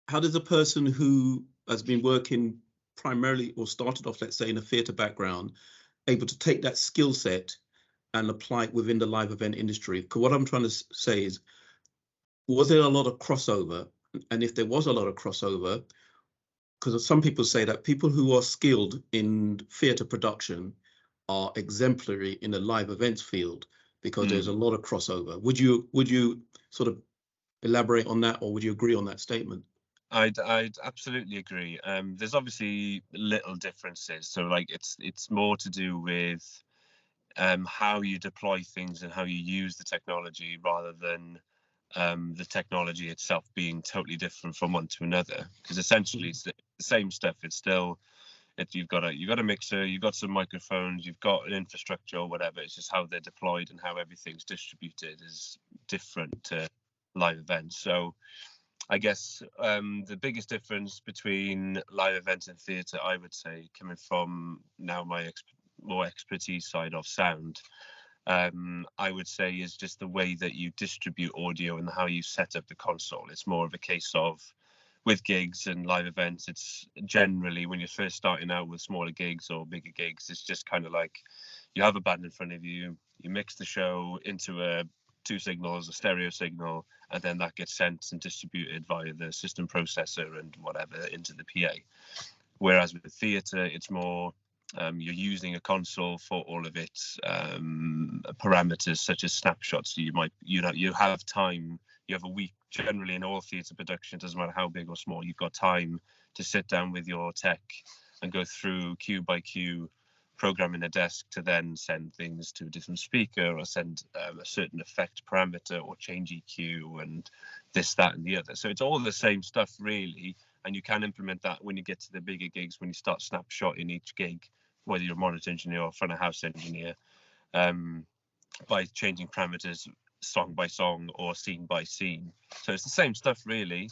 how does a person who has been working primarily or started off, let's say, in a theatre background, able to take that skill set and apply it within the live event industry? Because what I'm trying to say is, was there a lot of crossover? And if there was a lot of crossover, because some people say that people who are skilled in theatre production are exemplary in the live events field because there's a lot of crossover. Would you sort of elaborate on that, or would you agree on that statement? I'd absolutely agree. There's obviously little differences. So like it's more to do with how you deploy things and how you use the technology rather than the technology itself being totally different from one to another. Because essentially it's the same stuff. It's still you've got a mixer, you've got some microphones, you've got an infrastructure or whatever. It's just how they're deployed and how everything's distributed is different to live events. So I guess the biggest difference between live events and theatre, I would say, coming from now my more expertise side of sound, I would say is just the way that you distribute audio and how you set up the console. It's more of a case of, with gigs and live events, it's generally when you're first starting out with smaller gigs or bigger gigs, it's just kind of like you have a band in front of you, you mix the show into two signals, a stereo signal, and then that gets sent and distributed via the system processor and whatever into the PA. Whereas with theatre, it's more you're using a console for all of its parameters, such as snapshots. So you have time. You have a week. Generally, in all theatre production, doesn't matter how big or small, you've got time to sit down with your tech and go through cue by cue, programming a desk to then send things to a different speaker or send a certain effect parameter or change EQ and this, that, and the other. So it's all the same stuff, really. And you can implement that when you get to the bigger gigs, when you start snapshotting each gig, whether you're a monitor engineer or front of house engineer, by changing parameters song by song or scene by scene. So it's the same stuff, really.